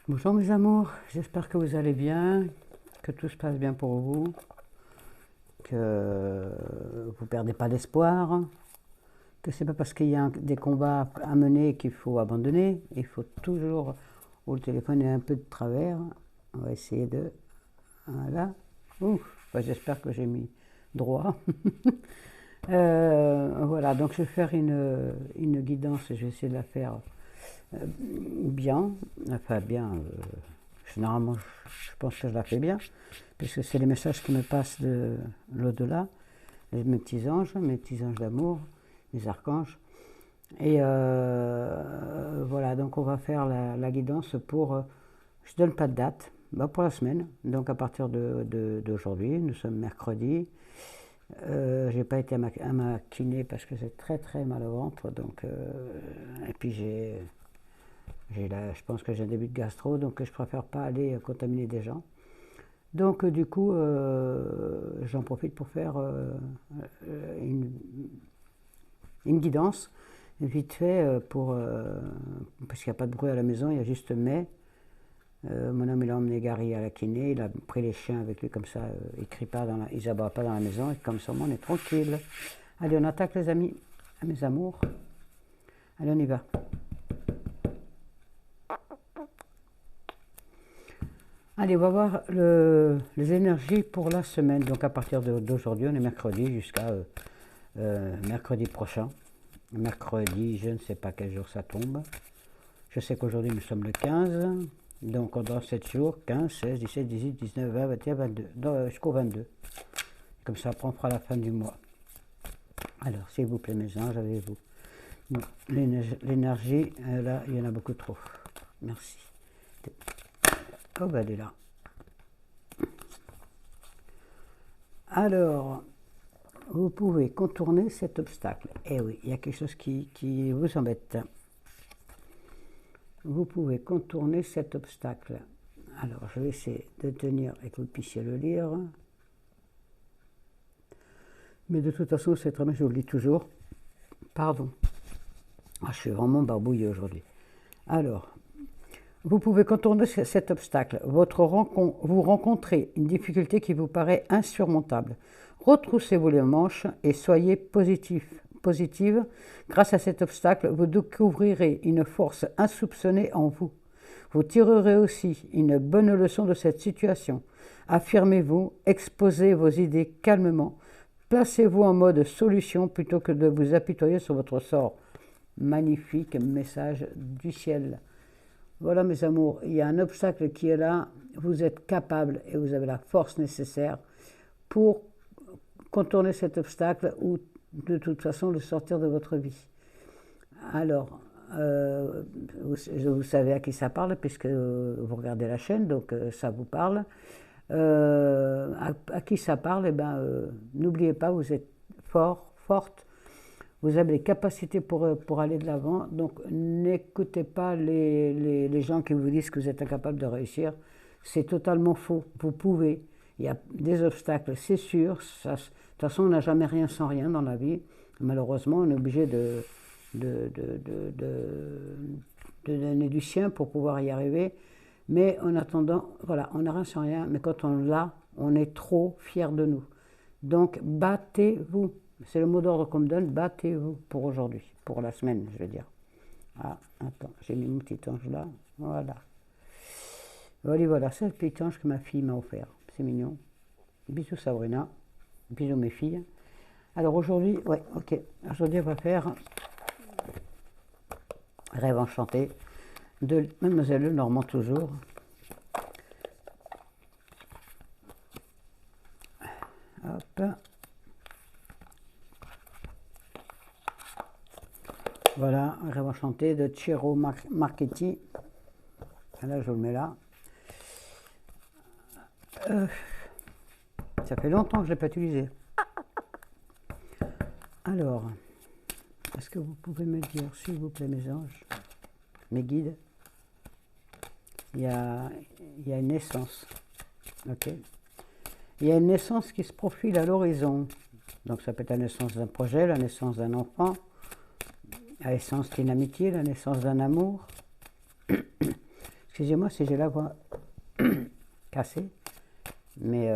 Bonjour mes amours, j'espère que vous allez bien, que tout se passe bien pour vous, que vous ne perdez pas d'espoir, que c'est pas parce qu'il y a des combats à mener qu'il faut abandonner, il faut toujours, où le téléphone est un peu de travers, on va essayer de, voilà, ouf, bah, j'espère que j'ai mis droit. Voilà, donc je vais faire une guidance, je vais essayer de la faire bien, enfin bien, généralement je pense que je la fais bien, puisque c'est les messages qui me passent de l'au-delà, mes petits anges d'amour, les archanges. Et voilà, donc on va faire la guidance pour, je ne donne pas de date, bah pour la semaine, donc à partir d'aujourd'hui, nous sommes mercredi. J'ai pas été à ma kiné parce que j'ai très très mal au ventre, donc et puis je pense que j'ai un début de gastro, donc je préfère pas aller contaminer des gens. Donc du coup, j'en profite pour faire une, une guidance, vite fait, parce qu'il n'y a pas de bruit à la maison, il y a juste mais. Mon homme il a emmené Gary à la kiné, il a pris les chiens avec lui comme ça, ils aboient pas dans la maison, et comme ça on est tranquille. Allez, on attaque les amis, mes amours. Allez, on y va. Allez, on va voir les énergies pour la semaine. Donc à partir d'aujourd'hui, on est mercredi jusqu'à mercredi prochain. Mercredi, je ne sais pas quel jour ça tombe. Je sais qu'aujourd'hui nous sommes le 15. Donc on doit 7 jours, 15, 16, 17, 18, 19, 20, 21, 22. Jusqu'au 22. Comme ça, après on fera la fin du mois. Alors, s'il vous plaît mes anges, avez-vous l'énergie, là, il y en a beaucoup trop. Merci. Oh, ben elle est là. Alors, vous pouvez contourner cet obstacle. Eh oui, il y a quelque chose qui vous embête. Vous pouvez contourner cet obstacle. Alors, je vais essayer de tenir et que vous puissiez le lire. Mais de toute façon, c'est très bien, je vous le lis toujours. Pardon. Ah, je suis vraiment barbouillé aujourd'hui. Alors, vous pouvez contourner cet obstacle. Vous rencontrez une difficulté qui vous paraît insurmontable. Retroussez-vous les manches et soyez positive. Grâce à cet obstacle, vous découvrirez une force insoupçonnée en vous. Vous tirerez aussi une bonne leçon de cette situation. Affirmez-vous, exposez vos idées calmement. Placez-vous en mode solution plutôt que de vous apitoyer sur votre sort. Magnifique message du ciel. Voilà mes amours, il y a un obstacle qui est là, vous êtes capable et vous avez la force nécessaire pour contourner cet obstacle ou de toute façon le sortir de votre vie. Alors, vous savez à qui ça parle puisque vous regardez la chaîne, donc ça vous parle. À qui ça parle, eh ben, n'oubliez pas, vous êtes fort, forte. Vous avez les capacités pour aller de l'avant, donc n'écoutez pas les gens qui vous disent que vous êtes incapable de réussir. C'est totalement faux. Vous pouvez. Il y a des obstacles, c'est sûr. De toute façon, on n'a jamais rien sans rien dans la vie. Malheureusement, on est obligé de donner du sien pour pouvoir y arriver. Mais en attendant, voilà, on n'a rien sans rien. Mais quand on l'a, on est trop fier de nous. Donc, battez-vous. C'est le mot d'ordre qu'on me donne, battez-vous pour aujourd'hui, pour la semaine, je veux dire. Ah, attends, j'ai mis mon petit ange là, voilà. Voilà, c'est le petit ange que ma fille m'a offert, c'est mignon. Bisous Sabrina, bisous mes filles. Alors aujourd'hui, ouais, ok, aujourd'hui on va faire Rêve enchanté de Mademoiselle Lenormand toujours. Hop. Voilà, Rêve enchanté de Ciro Marchetti. Là, je vous le mets là. Ça fait longtemps que je ne l'ai pas utilisé. Alors, est-ce que vous pouvez me dire, s'il vous plaît, mes anges, mes guides, il y a une naissance, ok. Il y a une naissance qui se profile à l'horizon. Donc ça peut être la naissance d'un projet, la naissance d'un enfant, la naissance d'une amitié, la naissance d'un amour. Ce Excusez-moi si j'ai la voix cassée, mais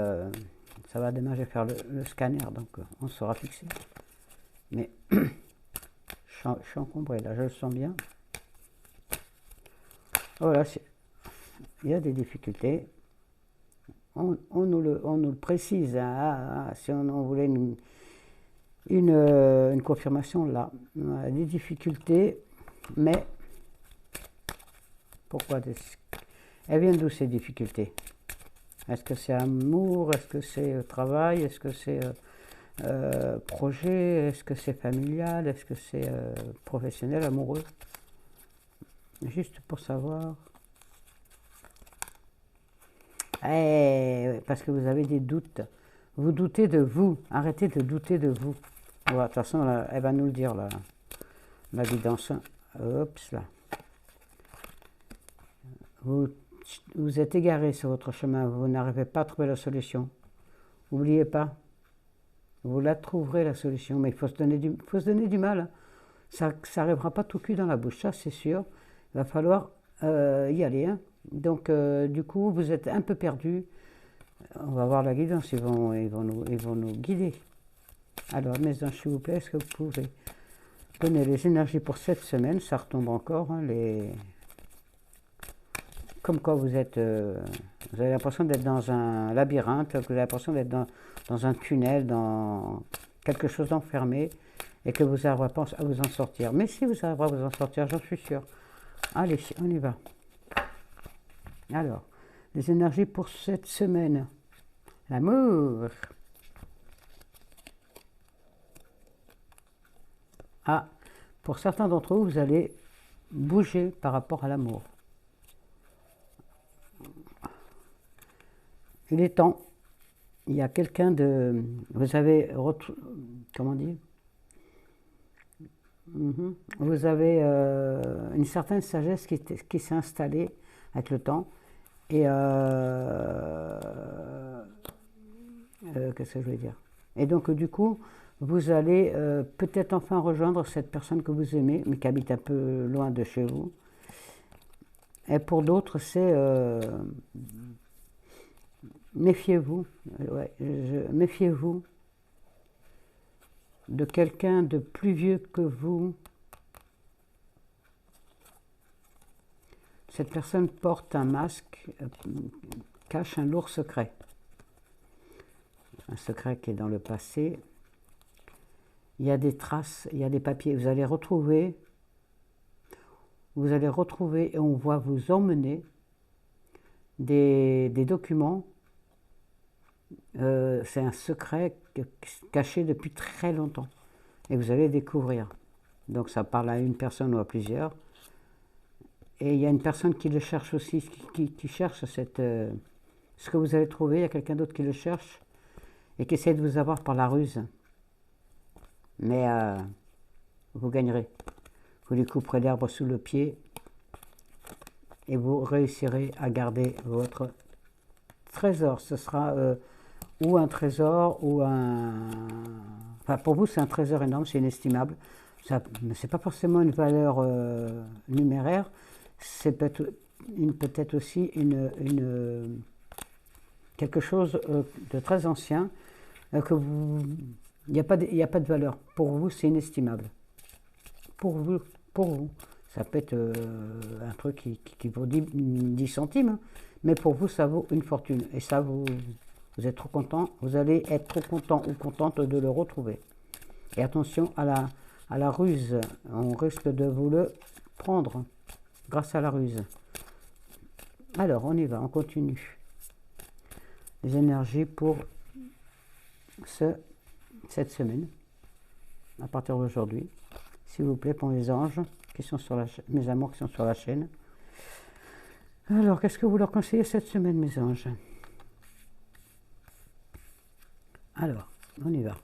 ça va demain, je vais faire le scanner, donc on sera fixé. Mais je suis encombré là, je le sens bien. Voilà, il y a des difficultés. On nous le précise, hein, si on voulait une confirmation là. On a des difficultés, mais pourquoi elles viennent d'où ces difficultés? Est-ce que c'est amour? Est-ce que c'est travail? Est-ce que c'est projet? Est-ce que c'est familial? Est-ce que c'est professionnel, amoureux? Juste pour savoir. Parce que vous avez des doutes. Vous doutez de vous. Arrêtez de douter de vous. Voilà, de toute façon, là, elle va nous le dire, la guidance. Oups, là. Vous êtes égaré sur votre chemin. Vous n'arrivez pas à trouver la solution. N'oubliez pas. Vous la trouverez, la solution. Mais il faut se donner du mal. Hein. Ça n'arrivera pas tout cul dans la bouche, ça, c'est sûr. Il va falloir y aller. Hein. Donc, du coup, vous êtes un peu perdu. On va voir la guidance, ils vont nous guider. Alors, mes anges, s'il vous plaît, est-ce que vous pouvez donner les énergies pour cette semaine? Ça retombe encore, hein, comme quoi vous avez l'impression d'être dans un labyrinthe, vous avez l'impression d'être dans un tunnel, dans quelque chose d'enfermé, et que vous n'arriverez pas à vous en sortir. Mais si vous arriverez à vous en sortir, j'en suis sûr. Allez, on y va. Alors, les énergies pour cette semaine. L'amour. Ah, pour certains d'entre vous, vous allez bouger par rapport à l'amour. Il est temps. Il y a quelqu'un de... Vous avez... Comment dire? Vous avez une certaine sagesse qui s'est installée avec le temps. Et qu'est-ce que je veux dire? Et donc, du coup, vous allez peut-être enfin rejoindre cette personne que vous aimez, mais qui habite un peu loin de chez vous. Et pour d'autres, c'est... méfiez-vous. Ouais, méfiez-vous de quelqu'un de plus vieux que vous. Cette personne porte un masque, cache un lourd secret. Un secret qui est dans le passé. Il y a des traces, il y a des papiers. Vous allez retrouver et on va vous emmener des documents. C'est un secret caché depuis très longtemps. Et vous allez découvrir. Donc ça parle à une personne ou à plusieurs. Et il y a une personne qui le cherche aussi, qui cherche ce que vous avez trouvé. Il y a quelqu'un d'autre qui le cherche et qui essaie de vous avoir par la ruse. Mais vous gagnerez. Vous lui couperez l'herbe sous le pied et vous réussirez à garder votre trésor. Ce sera ou un trésor ou un... Enfin, pour vous, c'est un trésor énorme, c'est inestimable. Ce n'est pas forcément une valeur numéraire. C'est peut-être aussi quelque chose de très ancien que vous... Il n'y a pas de valeur. Pour vous, c'est inestimable. Pour vous. Ça peut être un truc qui vaut 10 centimes, hein, mais pour vous, ça vaut une fortune. Et ça, vous êtes trop content, vous allez être trop content ou contente de le retrouver. Et attention à la ruse, on risque de vous le prendre grâce à la ruse. Alors, on y va, on continue. Les énergies pour cette semaine, à partir d'aujourd'hui. S'il vous plaît, pour les anges qui sont sur mes amours qui sont sur la chaîne. Alors, qu'est-ce que vous leur conseillez cette semaine, mes anges? Alors, on y va.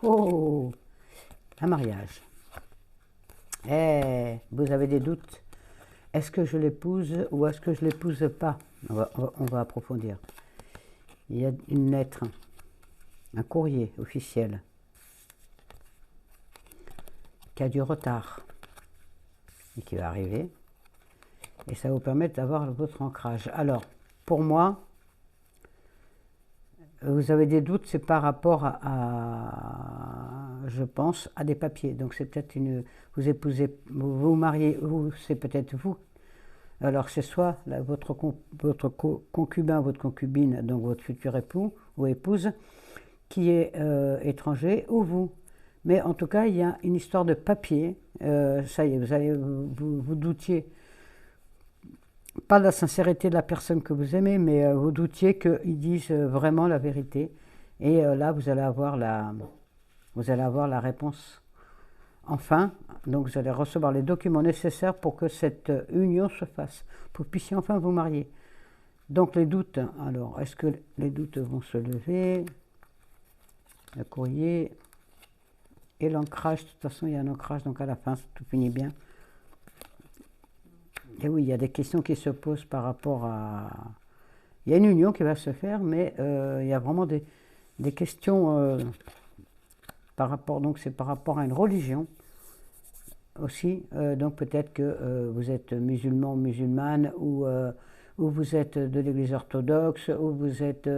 Oh, un mariage. Vous avez des doutes. Est-ce que je l'épouse ou est-ce que je ne l'épouse pas? On va approfondir. Il y a une lettre, un courrier officiel qui a du retard et qui va arriver. Et ça vous permet d'avoir votre ancrage. Alors, pour moi, vous avez des doutes, c'est par rapport je pense, à des papiers. Donc c'est peut-être vous épousez, vous mariez, c'est peut-être vous. Alors c'est soit votre concubin, votre concubine, donc votre futur époux ou épouse, qui est étranger, ou vous. Mais en tout cas, il y a une histoire de papier. Ça y est, vous doutiez pas de la sincérité de la personne que vous aimez, mais vous doutiez qu'ils disent vraiment la vérité. Et là, vous allez avoir la réponse. Enfin, donc vous allez recevoir les documents nécessaires pour que cette union se fasse, pour que vous puissiez enfin vous marier. Donc les doutes, alors, est-ce que les doutes vont se lever? Le courrier et l'ancrage, de toute façon, il y a un ancrage, donc à la fin, tout finit bien. Et oui, il y a des questions qui se posent par rapport à... Il y a une union qui va se faire, mais il y a vraiment des questions par rapport... Donc c'est par rapport à une religion aussi. Donc peut-être que vous êtes musulman, musulmane, ou vous êtes de l'église orthodoxe, ou vous êtes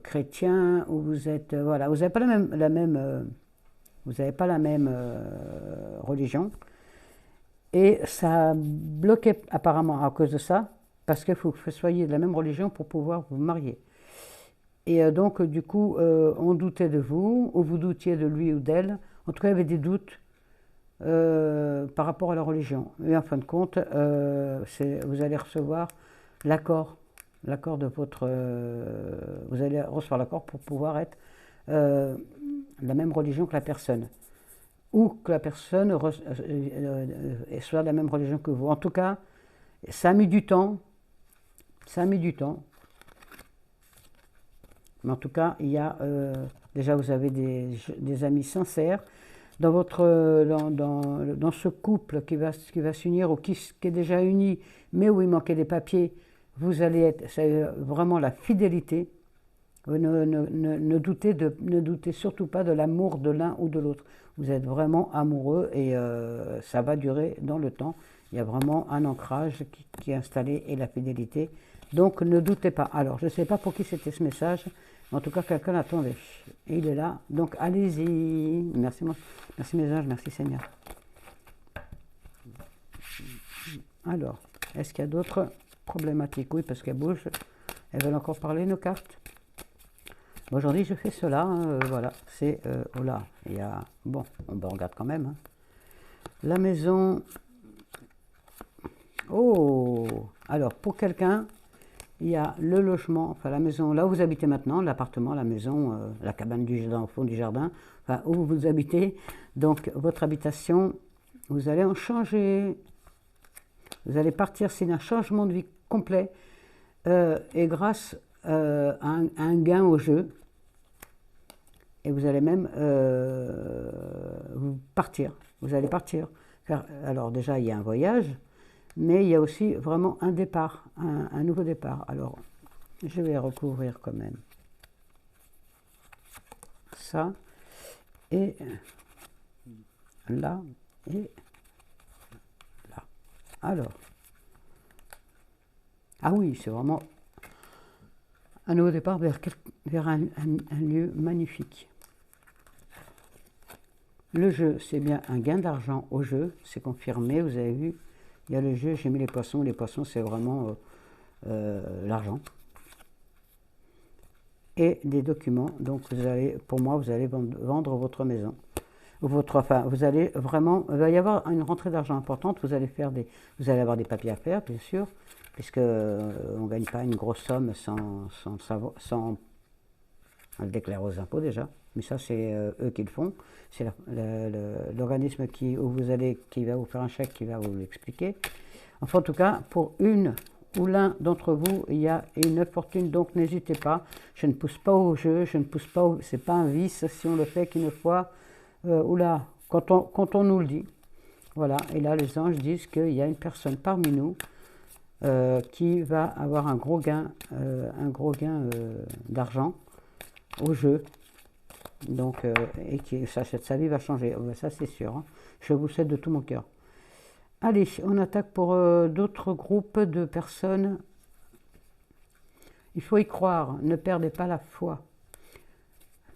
chrétien, ou vous êtes... voilà, vous n'avez pas vous n'avez pas la même religion. Et ça a bloqué apparemment à cause de ça, parce qu'il faut que vous soyez de la même religion pour pouvoir vous marier. Et donc, du coup, on doutait de vous, ou vous doutiez de lui ou d'elle. En tout cas, il y avait des doutes par rapport à la religion. Et en fin de compte, vous allez recevoir l'accord de votre... vous allez recevoir l'accord pour pouvoir être la même religion que la personne. Ou que la personne soit de la même religion que vous. En tout cas, ça a mis du temps. Ça a mis du temps. Mais en tout cas, il y a déjà vous avez des amis sincères dans ce couple qui va s'unir ou qui est déjà uni, mais où il manquait des papiers. Vous allez être, c'est vraiment la fidélité. Ne doutez surtout pas de l'amour de l'un ou de l'autre. Vous êtes vraiment amoureux et ça va durer dans le temps. Il y a vraiment un ancrage qui est installé et la fidélité. Donc ne doutez pas. Alors je ne sais pas pour qui c'était ce message, mais en tout cas quelqu'un l'attendait. Et il est là. Donc allez-y. Merci mes anges, merci Seigneur. Alors, est-ce qu'il y a d'autres problématiques? Oui, parce qu'elles bougent. Elles veulent encore parler, nos cartes. Aujourd'hui, je fais cela, voilà, c'est, oh là, il y a, bon, on regarde quand même, hein. La maison, oh, alors, pour quelqu'un, il y a le logement, enfin la maison, là où vous habitez maintenant, l'appartement, la maison, la cabane au fond du jardin, enfin, où vous habitez, donc, votre habitation, vous allez en changer, vous allez partir, c'est un changement de vie complet, et grâce un gain au jeu, et vous allez même partir. Vous allez partir. Alors déjà, il y a un voyage, mais il y a aussi vraiment un départ, un nouveau départ. Alors, je vais recouvrir quand même ça, et là, et là. Alors, ah oui, c'est vraiment un nouveau départ vers un lieu magnifique. Le jeu, c'est bien un gain d'argent au jeu, c'est confirmé, vous avez vu, il y a le jeu, j'ai mis les poissons c'est vraiment l'argent. Et des documents, donc pour moi, vous allez vendre votre maison. Enfin, vous allez vraiment, il va y avoir une rentrée d'argent importante, vous allez avoir des papiers à faire, bien sûr, puisque on ne gagne pas une grosse somme sans le déclarer aux impôts déjà. Mais ça, c'est eux qui le font. C'est l'organisme qui va vous faire un chèque qui va vous l'expliquer. Enfin, en tout cas, pour une ou l'un d'entre vous, il y a une fortune, donc n'hésitez pas. Je ne pousse pas au jeu, c'est pas un vice si on le fait qu'une fois. Oula, quand on nous le dit. Voilà, et là, les anges disent qu'il y a une personne parmi nous qui va avoir un gros gain d'argent au jeu. Donc, et sa vie va changer. Ça, c'est sûr. Hein. Je vous le souhaite de tout mon cœur. Allez, on attaque pour d'autres groupes de personnes. Il faut y croire, ne perdez pas la foi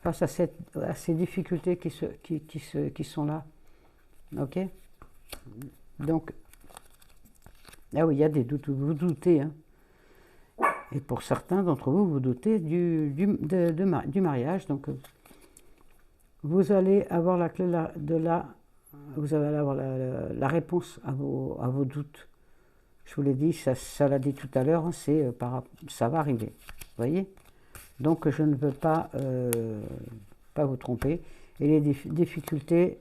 face à ces difficultés qui sont là. Ok? Donc, ah oui, il y a des doutes, vous doutez. Hein. Et pour certains d'entre vous, vous doutez du mariage. Donc, vous allez avoir la clé vous allez avoir la réponse à vos doutes. Je vous l'ai dit, ça l'a dit tout à l'heure, hein, ça va arriver. Vous voyez? Donc je ne veux pas vous tromper. Et les difficultés,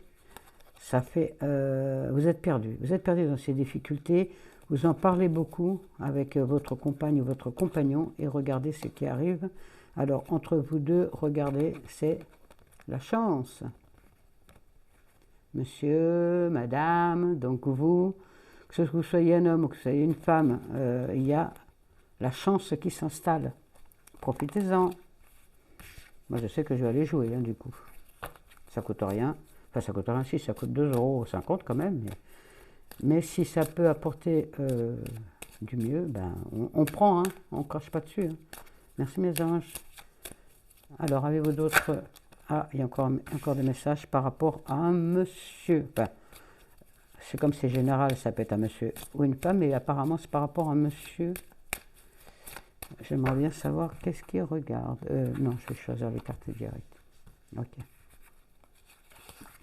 ça fait... vous êtes perdu. Vous êtes perdu dans ces difficultés. Vous en parlez beaucoup avec votre compagne ou votre compagnon et regardez ce qui arrive. Alors entre vous deux, regardez, c'est la chance. Monsieur, madame, donc vous, que vous soyez un homme ou que vous soyez une femme, il y a la chance qui s'installe. Profitez-en. Moi, je sais que je vais aller jouer, hein, du coup. Ça coûte rien. Enfin, ça coûte rien, si, ça coûte 2,50 € quand même. Mais si ça peut apporter du mieux, ben, on prend, hein, on ne crache pas dessus. Hein. Merci, mes anges. Alors, avez-vous d'autres... Ah, il y a encore des messages par rapport à un monsieur. Enfin, c'est comme c'est général, ça peut être un monsieur ou une femme, mais apparemment c'est par rapport à un monsieur. J'aimerais bien savoir qu'est-ce qu'il regarde. Non, je vais choisir les cartes directes. Ok.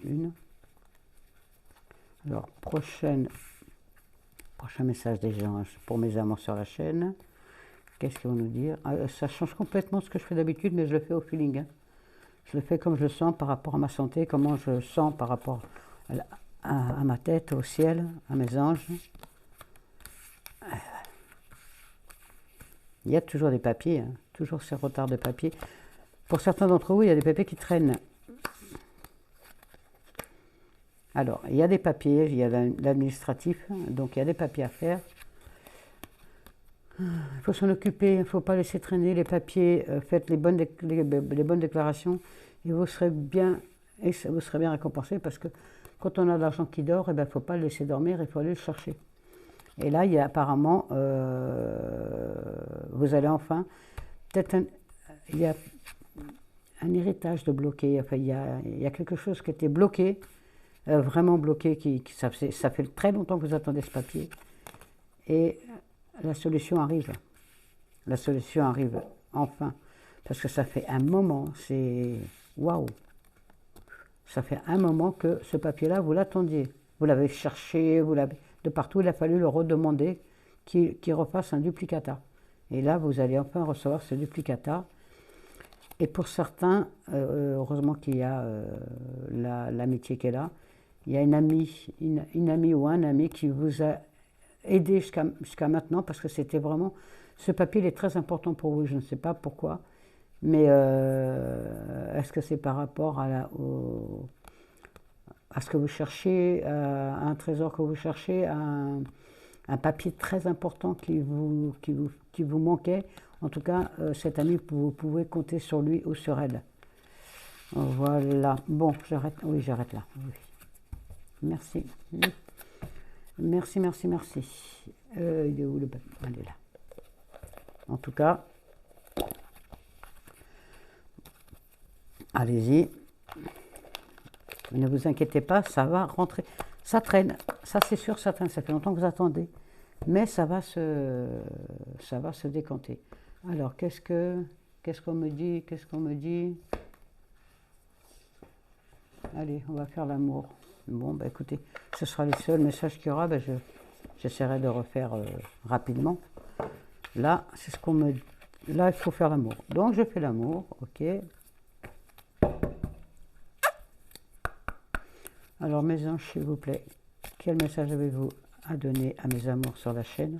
Une. Alors, prochain message des anges pour mes amants sur la chaîne. Qu'est-ce qu'ils vont nous dire? Ça change complètement ce que je fais d'habitude, mais je le fais au feeling. Hein. Je le fais comme je le sens par rapport à ma santé, comment je sens par rapport à ma tête, au ciel, à mes anges. Il y a toujours des papiers, hein, toujours ces retards de papier. Pour certains d'entre vous, il y a des papiers qui traînent. Alors, il y a des papiers, il y a l'administratif, donc il y a des papiers à faire. Il faut s'en occuper, il ne faut pas laisser traîner les papiers, faites les bonnes déclarations et vous serez bien récompensé parce que quand on a de l'argent qui dort, il ne faut pas le laisser dormir, il faut aller le chercher. Et là, il y a apparemment, vous allez enfin, peut-être il y a un héritage de bloqué, enfin, il y a quelque chose qui était bloqué, vraiment bloqué, ça fait très longtemps que vous attendez ce papier. Et la solution arrive. La solution arrive enfin. Parce que ça fait un moment, c'est... Waouh! Ça fait un moment que ce papier-là, vous l'attendiez. Vous l'avez cherché, de partout, il a fallu le redemander qu'il refasse un duplicata. Et là, vous allez enfin recevoir ce duplicata. Et pour certains, heureusement qu'il y a l'amitié qui est là, il y a une amie ou un ami qui vous a aidé jusqu'à maintenant, parce que c'était vraiment... Ce papier, il est très important pour vous, je ne sais pas pourquoi, mais est-ce que c'est par rapport à ce que vous cherchez, à un trésor que vous cherchez, à un papier très important qui vous manquait? En tout cas, cet ami, vous pouvez compter sur lui ou sur elle. Voilà. Bon, j'arrête. Oui, j'arrête là. Oui. Merci. Merci. Il est où le papier? Elle est là. En tout cas, allez-y. Ne vous inquiétez pas, ça va rentrer. Ça traîne. Ça, c'est sûr, ça traîne. Ça fait longtemps que vous attendez. Mais ça va se décanter. Alors, qu'est-ce qu'on me dit? Allez, on va faire l'amour. Bon, bah écoutez, ce sera les seuls messages qu'il y aura. Bah, j'essaierai de refaire rapidement. Là, c'est ce qu'on me dit. Là, il faut faire l'amour. Donc, je fais l'amour. Ok. Alors, mes anges, s'il vous plaît, quel message avez-vous à donner à mes amours sur la chaîne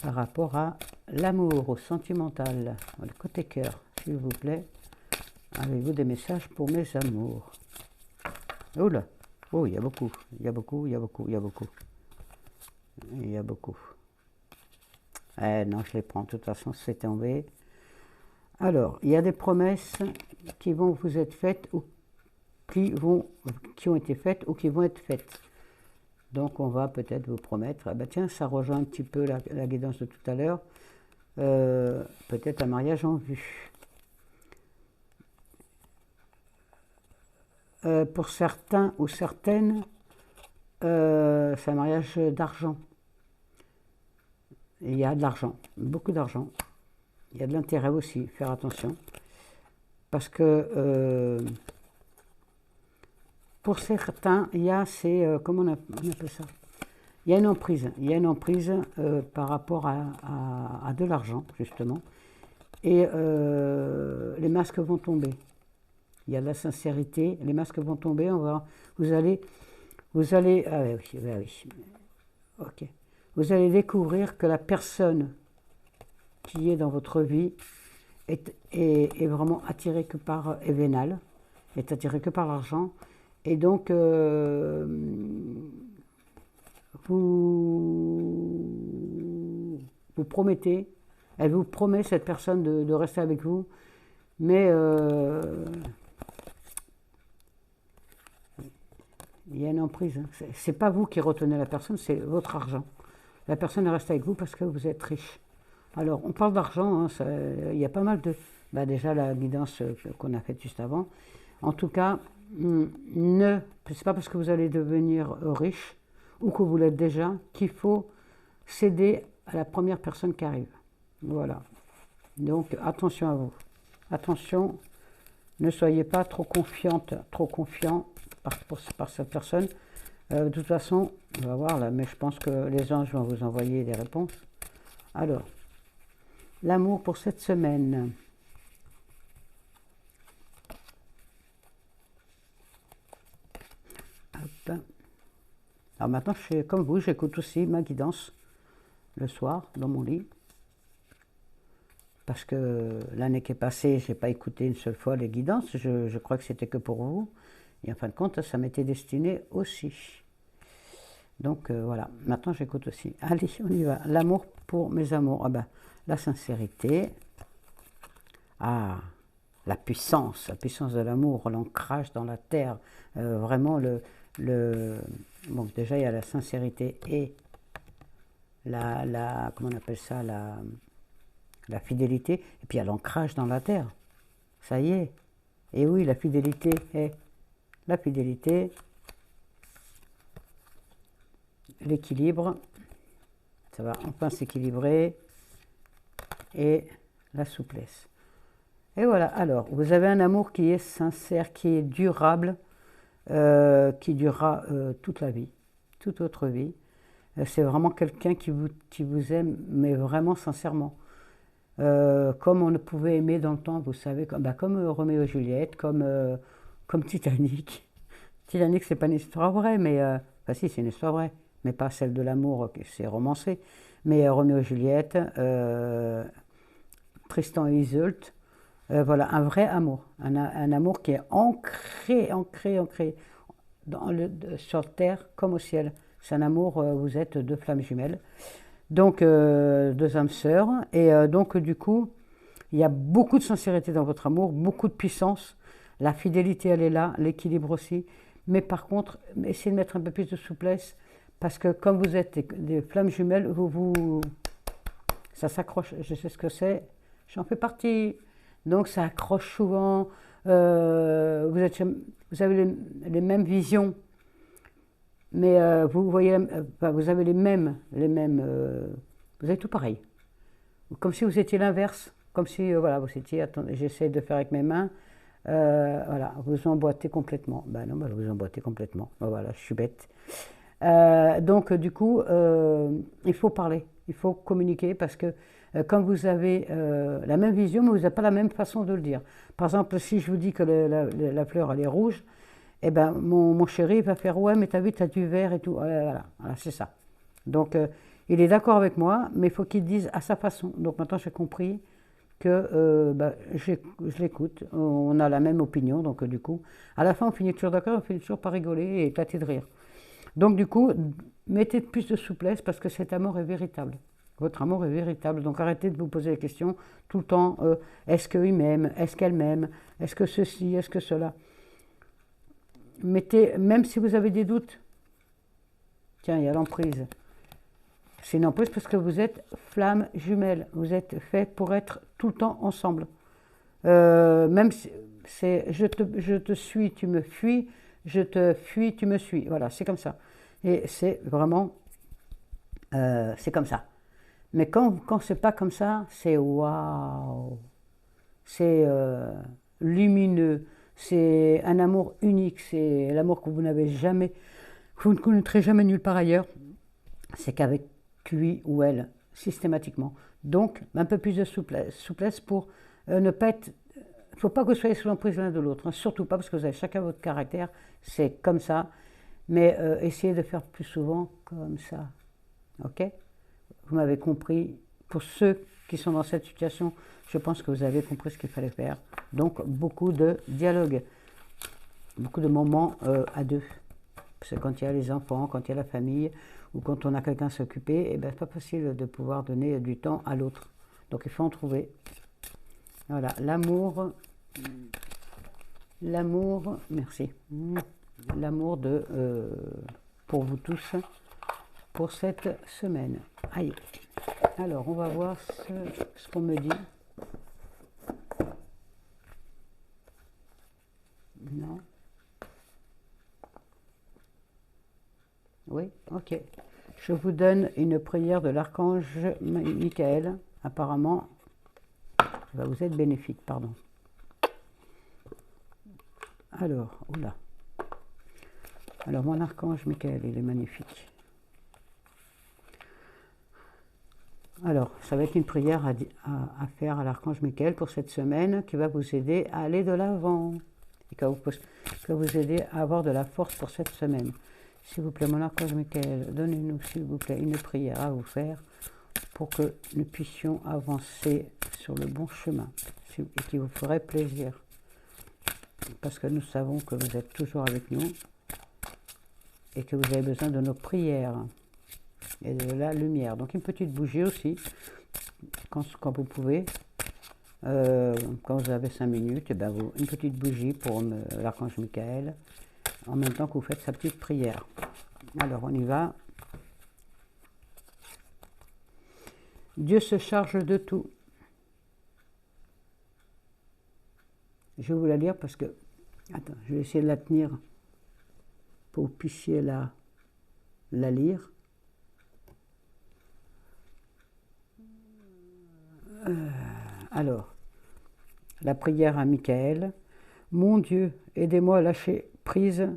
par rapport à l'amour, au sentimental, le côté cœur, s'il vous plaît? Avez-vous des messages pour mes amours? Oh là! Oh, il y a beaucoup. Non, je les prends. De toute façon, c'est tombé. Alors, il y a des promesses qui vont vous être faites ou qui ont été faites ou qui vont être faites. Donc on va peut-être vous promettre, ah ben tiens, ça rejoint un petit peu la guidance de tout à l'heure, peut-être un mariage en vue. Pour certains ou certaines, c'est un mariage d'argent. Il y a de l'argent, beaucoup d'argent. Il y a de l'intérêt aussi, faire attention. Parce que pour certains, il y a comment on appelle ça? Il y a une emprise. Il y a une emprise par rapport à de l'argent, justement. Et les masques vont tomber. Il y a de la sincérité, les masques vont tomber, vous allez, ah oui, ok. Vous allez découvrir que la personne qui est dans votre vie est vraiment attirée que par, est vénale, est attirée que par l'argent, et donc vous promettez, elle vous promet, cette personne, de rester avec vous, mais il y a une emprise. Hein. C'est pas vous qui retenez la personne, c'est votre argent. La personne reste avec vous parce que vous êtes riche. Alors, on parle d'argent, hein, il y a pas mal de... Bah déjà, la guidance qu'on a faite juste avant. En tout cas, c'est pas parce que vous allez devenir riche ou que vous l'êtes déjà qu'il faut céder à la première personne qui arrive. Voilà. Donc, attention à vous. Attention, ne soyez pas trop confiante, trop confiant par cette personne. De toute façon, on va voir là, mais je pense que les anges vont vous envoyer des réponses. Alors, l'amour pour cette semaine. Hop. Alors maintenant, je fais comme vous, j'écoute aussi ma guidance le soir dans mon lit. Parce que l'année qui est passée, je n'ai pas écouté une seule fois les guidances. Je crois que c'était que pour vous. Et en fin de compte, ça m'était destiné aussi. Donc voilà, maintenant j'écoute aussi. Allez, on y va. L'amour pour mes amours. Ah ben, la sincérité. Ah, la puissance de l'amour, l'ancrage dans la terre. Vraiment, bon, déjà, il y a la sincérité et comment on appelle ça, la fidélité. Et puis, il y a l'ancrage dans la terre. Ça y est. Et oui, la fidélité est... La fidélité, l'équilibre, ça va enfin s'équilibrer, et la souplesse. Et voilà, alors, vous avez un amour qui est sincère, qui est durable, qui durera toute la vie, toute votre vie. C'est vraiment quelqu'un qui vous aime, mais vraiment sincèrement. Comme on ne pouvait aimer dans le temps, vous savez, comme Roméo et Juliette, comme Titanic. Titanic, c'est pas une histoire vraie, mais... enfin si, c'est une histoire vraie, mais pas celle de l'amour, c'est romancé. Mais Roméo et Juliette, Tristan et Isolde, voilà, un vrai amour. Un amour qui est ancré sur terre comme au ciel. C'est un amour, vous êtes deux flammes jumelles. Donc, deux âmes sœurs. Et donc, du coup, il y a beaucoup de sincérité dans votre amour, beaucoup de puissance. La fidélité, elle est là, l'équilibre aussi. Mais par contre, essayez de mettre un peu plus de souplesse, parce que comme vous êtes des flammes jumelles, ça s'accroche, je sais ce que c'est, j'en fais partie. Donc ça accroche souvent, vous avez les mêmes visions, mais vous voyez, vous avez les mêmes, vous avez tout pareil. Comme si vous étiez l'inverse, comme si, voilà, vous étiez, attendez, j'essaie de faire avec mes mains, voilà, vous emboîtez complètement. Ben non, vous emboîtez complètement. Ben voilà, je suis bête. Donc, du coup, il faut parler, il faut communiquer, parce que quand vous avez la même vision, mais vous n'avez pas la même façon de le dire. Par exemple, si je vous dis que la fleur, elle est rouge, eh ben, mon chéri va faire, ouais, mais t'as vu, t'as du vert et tout. Voilà, c'est ça. Donc, il est d'accord avec moi, mais il faut qu'il dise à sa façon. Donc, maintenant, j'ai compris que je l'écoute, on a la même opinion, donc du coup, à la fin, on finit toujours d'accord, on finit toujours par rigoler et éclater de rire. Donc du coup, mettez plus de souplesse, parce que cet amour est véritable. Votre amour est véritable, donc arrêtez de vous poser la question tout le temps, est-ce qu'il m'aime, est-ce qu'elle m'aime, est-ce que ceci, est-ce que cela. Mettez, même si vous avez des doutes, Tiens, il y a l'emprise. C'est une emprise parce que vous êtes flamme jumelle. Vous êtes fait pour être tout le temps ensemble. Même si c'est je te suis, tu me fuis, je te fuis, tu me suis. Voilà, c'est comme ça. Et c'est vraiment, c'est comme ça. Mais quand c'est pas comme ça, c'est waouh. C'est lumineux. C'est un amour unique. C'est l'amour que vous n'avez jamais, que vous ne connaîtrez jamais nulle part ailleurs. C'est qu'avec lui ou elle, systématiquement. Donc, un peu plus de souplesse pour ne pas être. Il ne faut pas que vous soyez sous l'emprise l'un de l'autre, hein, surtout pas parce que vous avez chacun votre caractère, c'est comme ça. Mais essayez de faire plus souvent comme ça. Ok? Vous m'avez compris. Pour ceux qui sont dans cette situation, je pense que vous avez compris ce qu'il fallait faire. Donc, beaucoup de dialogue, beaucoup de moments à deux. Parce que quand il y a les enfants, quand il y a la famille, ou quand on a quelqu'un à s'occuper, eh ben, c'est pas facile de pouvoir donner du temps à l'autre. Donc il faut en trouver. Voilà, l'amour, merci. L'amour pour vous tous, pour cette semaine. Aïe. Alors, on va voir ce qu'on me dit. Non. Oui, ok. Je vous donne une prière de l'archange Michael. Apparemment, va vous être bénéfique, pardon. Alors, oula. Alors, mon archange Michael, il est magnifique. Alors, ça va être une prière à faire à l'archange Michael pour cette semaine qui va vous aider à aller de l'avant et qui va vous aider à avoir de la force pour cette semaine. S'il vous plaît, mon archange Michael, donnez-nous, s'il vous plaît, une prière à vous faire pour que nous puissions avancer sur le bon chemin et qui vous ferait plaisir. Parce que nous savons que vous êtes toujours avec nous et que vous avez besoin de nos prières et de la lumière. Donc une petite bougie aussi, quand vous pouvez, quand vous avez 5 minutes, et ben une petite bougie pour l'archange Michael, en même temps que vous faites sa petite prière. Alors on y va. Dieu se charge de tout. Je vais vous la lire parce que, attends, je vais essayer de la tenir pour que vous puissiez la lire. Alors, la prière à Michael. Mon Dieu, aidez-moi à lâcher prise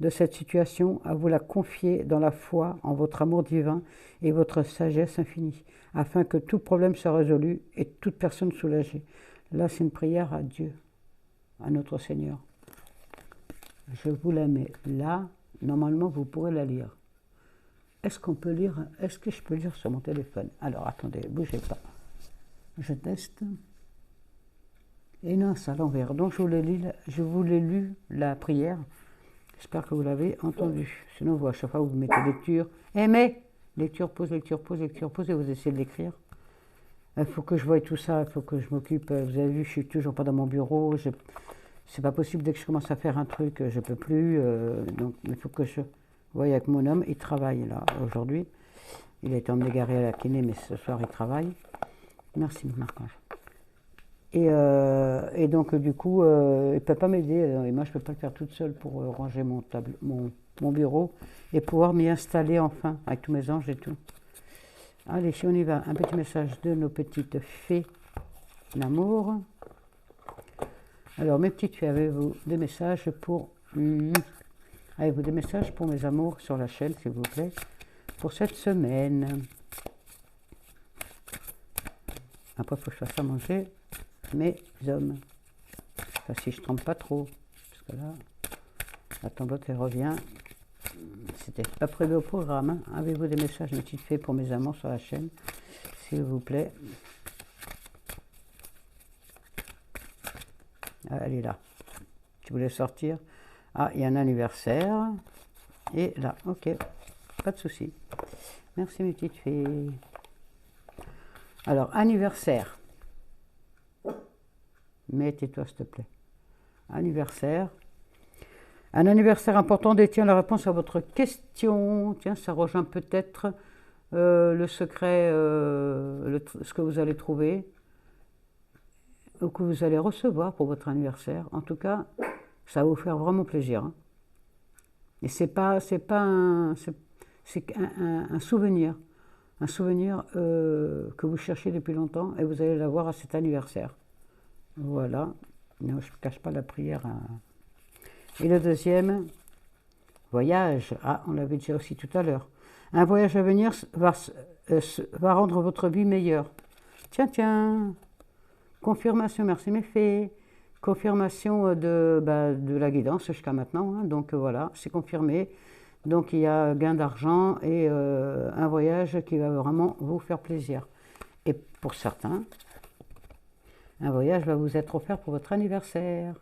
de cette situation, à vous la confier dans la foi en votre amour divin et votre sagesse infinie, afin que tout problème soit résolu et toute personne soulagée. Là, c'est une prière à Dieu, à notre Seigneur. Je vous la mets là. Normalement, vous pourrez la lire. Est-ce qu'on peut lire? Est-ce que je peux lire sur mon téléphone? Alors, attendez, bougez pas. Je teste. Et non, c'est à l'envers. Donc, je vous l'ai lu, la prière. J'espère que vous l'avez entendu. Sinon, vous, à chaque fois, vous mettez lecture. Mais lecture, pause, lecture, pause, lecture, pause, et vous essayez de l'écrire. Il faut que je voie tout ça, il faut que je m'occupe. Vous avez vu, je suis toujours pas dans mon bureau. C'est pas possible, dès que je commence à faire un truc, je peux plus. Donc, il faut que je voie avec mon homme. Il travaille là, aujourd'hui. Il a été emmené garer à la kiné, mais ce soir, il travaille. Merci, Marc-Ange. Et donc, du coup, il ne peut pas m'aider. Et moi, je ne peux pas le faire toute seule pour ranger mon bureau et pouvoir m'y installer enfin, avec tous mes anges et tout. Allez, si on y va, un petit message de nos petites fées d'amour. Alors, mes petites fées, avez-vous des messages pour... Avez-vous des messages pour mes amours sur la chaîne, s'il vous plaît, pour cette semaine? Après, il faut que je fasse à manger mes hommes. Enfin, si je ne trempe pas trop. Parce que là, la tombote, elle revient. C'était pas prévu au programme. Hein. Avez-vous des messages, mes petites fées, pour mes amants sur la chaîne, s'il vous plaît? Ah, elle est là. Tu voulais sortir? Ah, il y a un anniversaire. Et là, ok. Pas de souci. Merci, mes petites fées. Alors, anniversaire. Mais tais-toi, s'il te plaît. Anniversaire. Un anniversaire important détient la réponse à votre question. Tiens, ça rejoint peut-être le secret, ce que vous allez trouver ou que vous allez recevoir pour votre anniversaire. En tout cas, ça va vous faire vraiment plaisir. Hein. Et c'est un souvenir. Un souvenir que vous cherchez depuis longtemps et vous allez l'avoir à cet anniversaire. Voilà. Non, je ne cache pas la prière. Et le deuxième, voyage. Ah, on l'avait déjà aussi tout à l'heure. Un voyage à venir va rendre votre vie meilleure. Tiens, tiens. Confirmation, merci mes fées. Confirmation de la guidance jusqu'à maintenant. Hein. Donc voilà, c'est confirmé. Donc il y a gain d'argent et un voyage qui va vraiment vous faire plaisir. Et pour certains, un voyage va vous être offert pour votre anniversaire.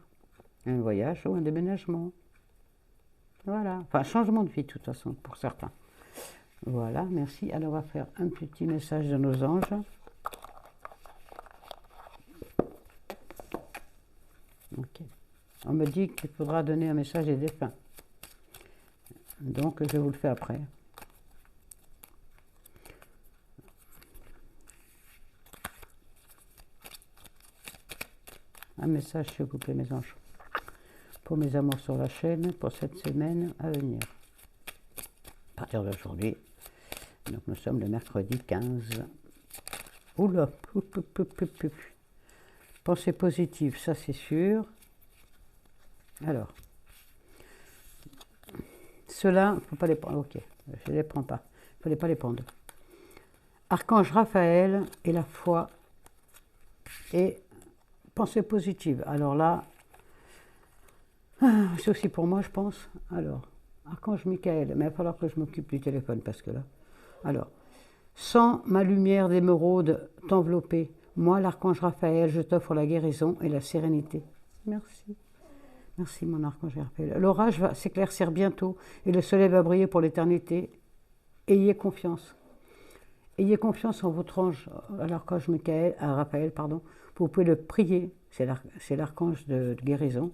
Un voyage ou un déménagement. Voilà. Enfin, changement de vie de toute façon, pour certains. Voilà, merci. Alors, on va faire un petit message de nos anges. Ok. On me dit qu'il faudra donner un message des défunts. Donc, je vous le fais après. Un message, s'il vous plaît, mes anges. Pour mes amours sur la chaîne, pour cette semaine à venir. À partir d'aujourd'hui, donc nous sommes le mercredi 15. Oula, pensée positive, ça c'est sûr. Alors, ceux-là, il ne faut pas les prendre. Ok, je ne les prends pas. Il ne fallait pas les prendre. Archange Raphaël et la foi et pensée positive. Alors là, c'est aussi pour moi, je pense. Alors, Archange Michael, mais il va falloir que je m'occupe du téléphone parce que là. Alors, sans ma lumière d'émeraude t'envelopper, moi, l'Archange Raphaël, je t'offre la guérison et la sérénité. Merci. Merci, mon Archange Raphaël. L'orage va s'éclaircir bientôt et le soleil va briller pour l'éternité. Ayez confiance. Ayez confiance en votre ange, à l'Archange Michael, à Raphaël, pardon. Vous pouvez le prier. C'est l'archange de guérison,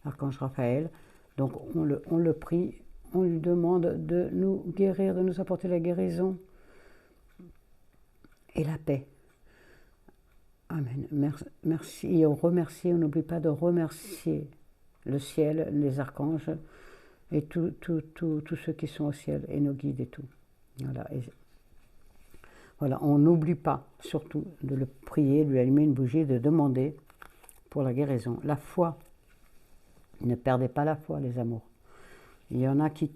l'Archange Raphaël. Donc, on le prie. On lui demande de nous guérir, de nous apporter la guérison et la paix. Amen. Merci. Et on remercie, on n'oublie pas de remercier le ciel, les archanges et tous ceux qui sont au ciel et nos guides et tout. Voilà. Voilà, on n'oublie pas surtout de le prier, de lui allumer une bougie, de demander pour la guérison. La foi. Ne perdez pas la foi, les amours. Il y en a qui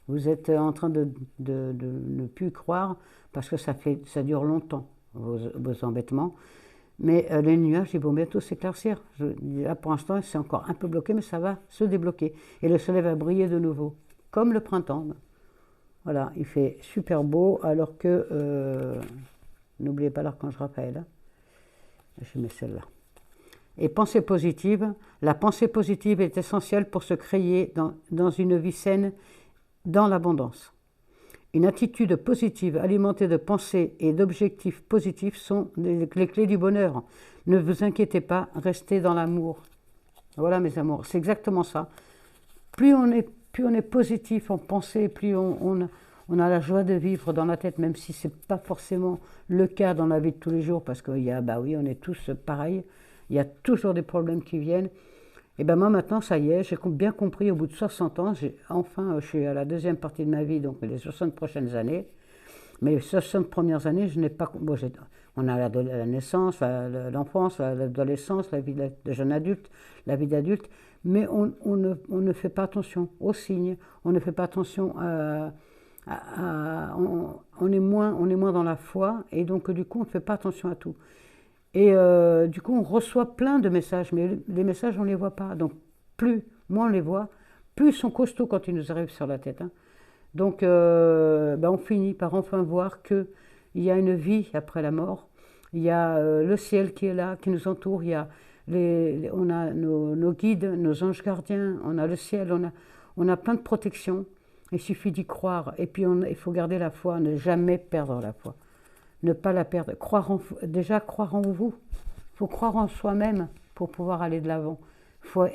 vous êtes en train de ne plus croire parce que ça dure longtemps, vos embêtements. Mais les nuages, ils vont bientôt s'éclaircir. Là, pour l'instant, c'est encore un peu bloqué, mais ça va se débloquer. Et le soleil va briller de nouveau, comme le printemps. Voilà, il fait super beau, alors que, n'oubliez pas l'Archange Raphaël. Hein. Je mets celle-là. Et pensée positive, la pensée positive est essentielle pour se créer dans une vie saine, dans l'abondance. Une attitude positive alimentée de pensées et d'objectifs positifs sont les clés du bonheur. Ne vous inquiétez pas, restez dans l'amour. Voilà mes amours, c'est exactement ça. Plus on est positif en pensée, plus on a la joie de vivre dans la tête, même si ce n'est pas forcément le cas dans la vie de tous les jours, parce qu'il y a, bah oui, on est tous pareils. Il y a toujours des problèmes qui viennent. Et bien moi maintenant, ça y est, j'ai bien compris, au bout de 60 ans, je suis à la deuxième partie de ma vie, donc les 60 prochaines années. Mais les 60 premières années, je n'ai pas... Bon, on a la naissance, l'enfance, l'adolescence, la vie de jeune adulte, la vie d'adulte, mais on ne fait pas attention aux signes, on ne fait pas attention on est moins dans la foi, et donc du coup, on ne fait pas attention à tout. Et du coup, on reçoit plein de messages, mais les messages, on ne les voit pas. Donc, moins on les voit, plus ils sont costauds quand ils nous arrivent sur la tête. Hein. Donc, on finit par enfin voir qu'il y a une vie après la mort. Il y a le ciel qui est là, qui nous entoure. Il y a on a nos guides, nos anges gardiens. On a le ciel, on a plein de protections. Il suffit d'y croire. Et puis, il faut garder la foi, ne jamais perdre la foi. Ne pas la perdre. Croire en vous. Il faut croire en soi-même pour pouvoir aller de l'avant. Il faut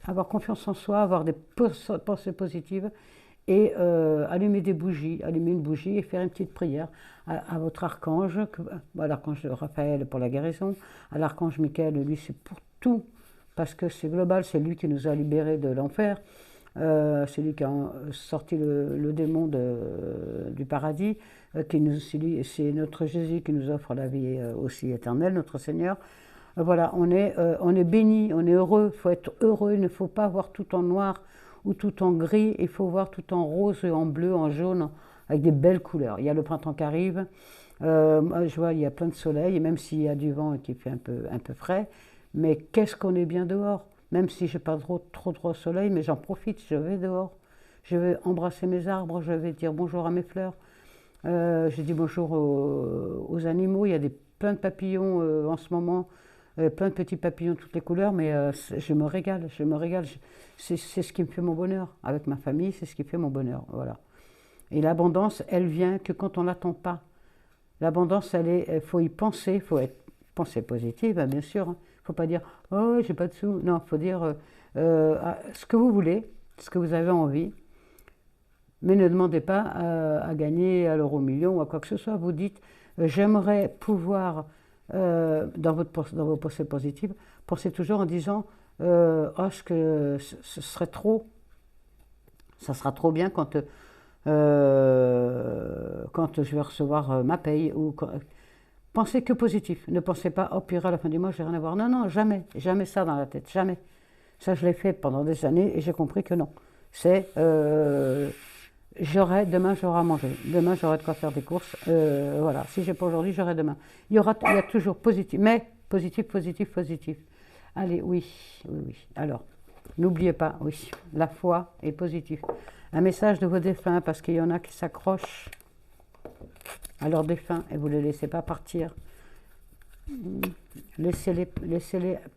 avoir confiance en soi, avoir des pensées positives et allumer des bougies, allumer une bougie et faire une petite prière à votre archange, à l'archange Raphaël pour la guérison, à l'archange Michael, lui c'est pour tout, parce que c'est global, c'est lui qui nous a libérés de l'enfer, c'est lui qui a sorti le démon du paradis, c'est notre Jésus qui nous offre la vie aussi éternelle, notre Seigneur. Voilà, on est béni, on est heureux, il faut être heureux, il ne faut pas voir tout en noir ou tout en gris, il faut voir tout en rose, en bleu, en jaune, avec des belles couleurs. Il y a le printemps qui arrive, je vois, il y a plein de soleil, et même s'il y a du vent et qu'il fait un peu frais, mais qu'est-ce qu'on est bien dehors, même si je n'ai pas trop de soleil, mais j'en profite, je vais dehors, je vais embrasser mes arbres, je vais dire bonjour à mes fleurs, je dis bonjour aux animaux, il y a plein de papillons en ce moment, plein de petits papillons de toutes les couleurs, mais je me régale, c'est ce qui me fait mon bonheur, avec ma famille, c'est ce qui fait mon bonheur, voilà. Et l'abondance, elle vient que quand on ne l'attend pas. L'abondance, il faut y penser, il faut penser positive, hein, bien sûr. Il ne faut pas dire « Oh, j'ai pas de sous ». Non, il faut dire ce que vous voulez, ce que vous avez envie. Mais ne demandez pas à gagner à l'euro million ou à quoi que ce soit. Vous dites j'aimerais pouvoir, dans vos pensées positives, pensez toujours en disant oh, ce serait trop, ça sera trop bien quand je vais recevoir ma paye. Pensez que positif. Ne pensez pas, oh purée, à la fin du mois, j'ai rien à voir. Non, non, jamais, jamais ça dans la tête, jamais. Ça, je l'ai fait pendant des années et j'ai compris que non. C'est demain, j'aurai à manger. Demain, j'aurai de quoi faire des courses. Voilà, si j'ai pas aujourd'hui, j'aurai demain. Il y a toujours positif, mais positif, positif, positif. Allez, oui. Alors, n'oubliez pas, oui, la foi est positive. Un message de vos défunts, parce qu'il y en a qui s'accrochent à leurs défunts et vous ne les laissez pas partir. Laissez-les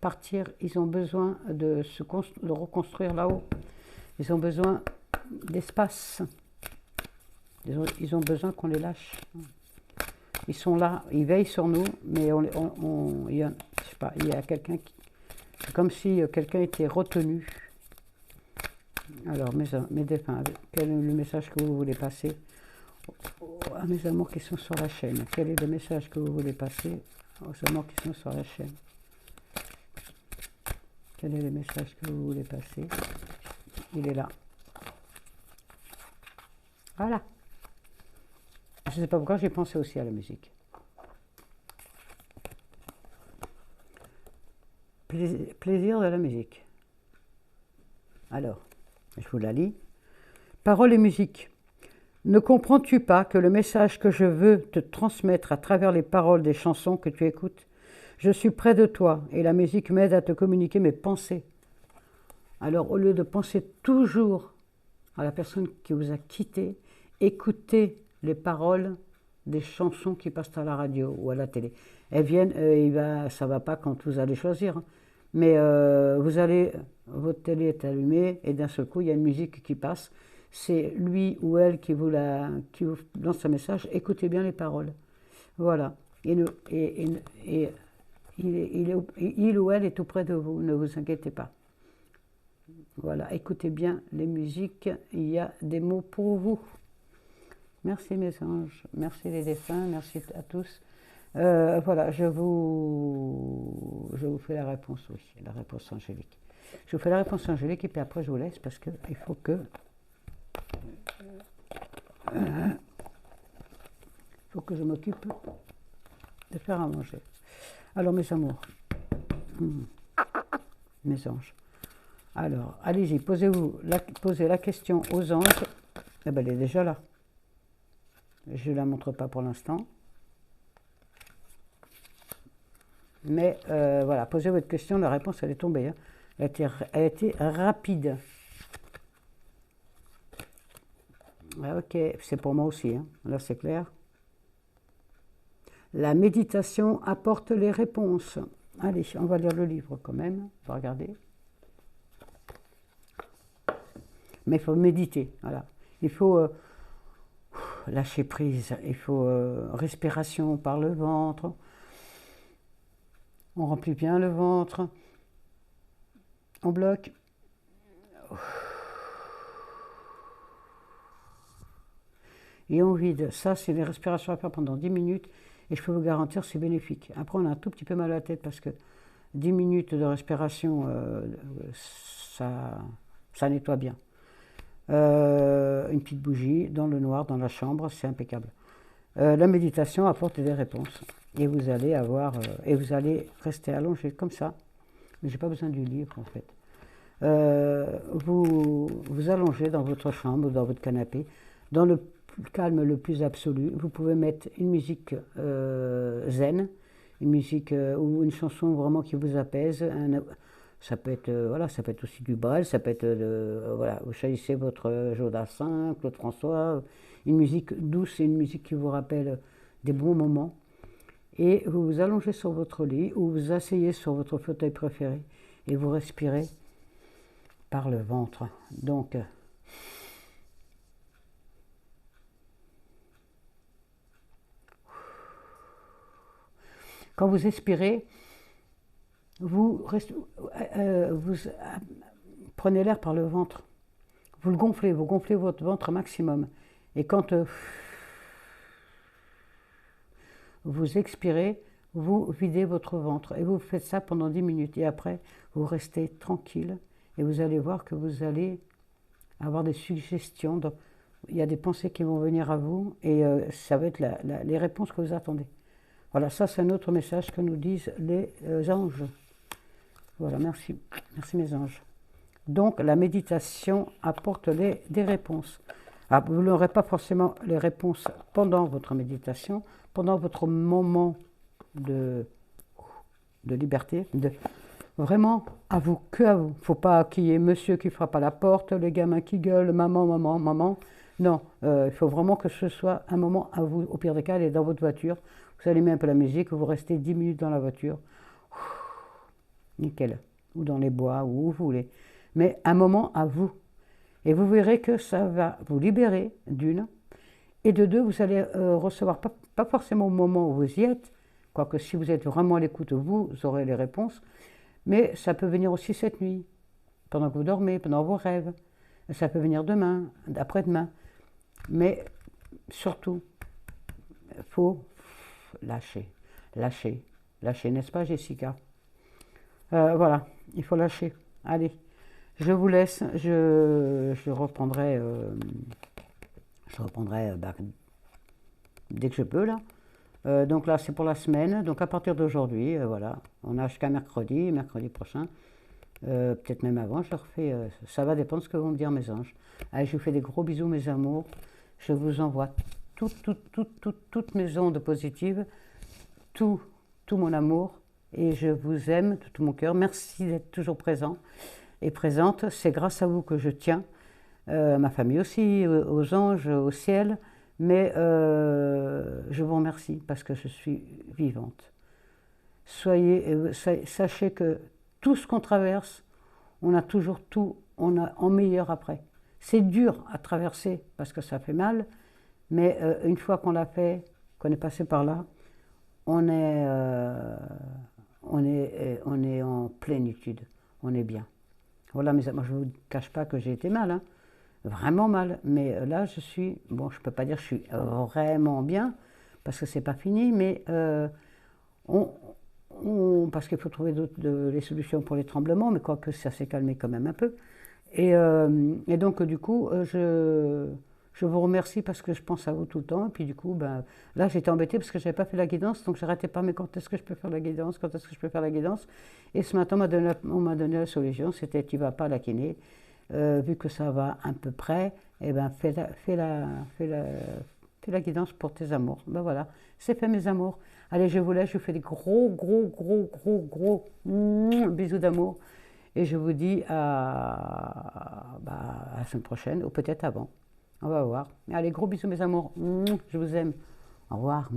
partir, ils ont besoin de reconstruire là-haut. Ils ont besoin d'espace. Ils ont besoin qu'on les lâche. Ils sont là, ils veillent sur nous, mais il y a quelqu'un qui... C'est comme si quelqu'un était retenu. Alors, mes défunts, quel est le message que vous voulez passer à mes amours qui sont sur la chaîne? Quel est le message que vous voulez passer aux amours qui sont sur la chaîne? Quel est le message que vous voulez passer? Il est là. Voilà. Je ne sais pas pourquoi j'ai pensé aussi à la musique. Plaisir de la musique. Alors, je vous la lis. Paroles et musique. Ne comprends-tu pas que le message que je veux te transmettre à travers les paroles des chansons que tu écoutes, je suis près de toi et la musique m'aide à te communiquer mes pensées. Alors, au lieu de penser toujours à la personne qui vous a quitté, écoutez les paroles des chansons qui passent à la radio ou à la télé. Elles viennent, ça ne va pas quand vous allez choisir, hein. Mais votre télé est allumée et d'un seul coup, il y a une musique qui passe. C'est lui ou elle qui vous lance un message. Écoutez bien les paroles. Voilà. Il ou elle est auprès de vous, ne vous inquiétez pas. Voilà, écoutez bien les musiques, il y a des mots pour vous. Merci mes anges, merci les défunts, merci à tous. Voilà, je vous fais la réponse, oui, la réponse angélique. Je vous fais la réponse angélique et puis après je vous laisse parce qu'il faut que... je m'occupe de faire à manger. Alors mes amours, mes anges, alors allez-y, posez la question aux anges. Eh ben, elle est déjà là. Je ne la montre pas pour l'instant. Mais voilà, posez votre question, la réponse elle est tombée. Hein. Elle a été rapide. Ah, ok, c'est pour moi aussi, hein. Là c'est clair. La méditation apporte les réponses. Allez, on va lire le livre quand même, on va regarder. Mais il faut méditer, voilà. Il faut lâcher prise, il faut respiration par le ventre. On remplit bien le ventre. On bloque. Et on vide. Ça, c'est des respirations à faire pendant 10 minutes. Et je peux vous garantir, c'est bénéfique. Après, on a un tout petit peu mal à la tête parce que 10 minutes de respiration, ça nettoie bien. Une petite bougie dans le noir, dans la chambre, c'est impeccable. La méditation apporte des réponses. Et vous allez et vous allez rester allongé comme ça. Mais j'ai pas besoin du livre en fait. Vous allongez dans votre chambre ou dans votre canapé, dans le calme le plus absolu. Vous pouvez mettre une musique zen, une musique ou une chanson vraiment qui vous apaise. Ça peut être voilà, ça peut être aussi du Brel, ça peut être voilà, vous choisissez votre Jodassin, Claude François, une musique douce et une musique qui vous rappelle des bons moments. Et vous vous allongez sur votre lit ou vous asseyez sur votre fauteuil préféré et vous respirez par le ventre. Donc, quand vous expirez, vous prenez l'air par le ventre. Vous gonflez votre ventre maximum. Et quand vous expirez, vous videz votre ventre. Et vous faites ça pendant 10 minutes. Et après, vous restez tranquille. Et vous allez voir que vous allez avoir des suggestions. Il y a des pensées qui vont venir à vous. Et ça va être les réponses que vous attendez. Voilà, ça c'est un autre message que nous disent les anges. Voilà, merci. Merci mes anges. Donc la méditation apporte des réponses. Alors, vous n'aurez pas forcément les réponses pendant votre méditation, pendant votre moment de liberté, vraiment à vous, que à vous. Il ne faut pas qu'il y ait monsieur qui frappe à la porte, les gamins qui gueulent, maman, maman, maman. Non, il faut vraiment que ce soit un moment à vous. Au pire des cas, allez dans votre voiture, vous allumez un peu la musique, vous restez 10 minutes dans la voiture. Nickel. Ou dans les bois, ou où vous voulez. Mais un moment à vous. Et vous verrez que ça va vous libérer d'une. Et de deux, vous allez recevoir, pas forcément au moment où vous y êtes, quoique si vous êtes vraiment à l'écoute, vous aurez les réponses. Mais ça peut venir aussi cette nuit, pendant que vous dormez, pendant vos rêves. Ça peut venir demain, après-demain. Mais surtout, il faut lâcher, n'est-ce pas Jessica? Voilà, il faut lâcher. Allez, je vous laisse, je reprendrai, dès que je peux là. Donc là, c'est pour la semaine. Donc à partir d'aujourd'hui, voilà, on a jusqu'à mercredi prochain. Peut-être même avant, je refais. Ça va dépendre de ce que vont me dire mes anges. Allez, je vous fais des gros bisous, mes amours. Je vous envoie toutes mes ondes positives, tout mon amour. Et je vous aime de tout mon cœur. Merci d'être toujours présent et présente. C'est grâce à vous que je tiens. Ma famille aussi, aux anges, au ciel. Mais je vous remercie parce que je suis vivante. Sachez que tout ce qu'on traverse, on a toujours tout, on a en meilleur après. C'est dur à traverser parce que ça fait mal, mais une fois qu'on l'a fait, qu'on est passé par là, on est en plénitude, on est bien. Voilà, mais moi je ne vous cache pas que j'ai été mal, hein, vraiment mal, mais là je suis, bon je ne peux pas dire que je suis vraiment bien, parce que c'est pas fini, mais parce qu'il faut trouver les solutions pour les tremblements, mais quoique ça s'est calmé quand même un peu. Et donc du coup, je vous remercie parce que je pense à vous tout le temps. Et puis du coup, ben, là j'étais embêtée parce que je n'avais pas fait la guidance, donc j'arrêtais pas, mais quand est-ce que je peux faire la guidance, quand est-ce que je peux faire la guidance. Et ce matin, on m'a donné la solution, c'était tu vas pas à la kiné, vu que ça va à peu près, et ben fais la guidance pour tes amours. Ben voilà, c'est fait mes amours. Allez, je vous laisse, je vous fais des gros bisous d'amour. Et je vous dis à la semaine prochaine, ou peut-être avant. On va voir. Allez, gros bisous mes amours. Je vous aime. Au revoir.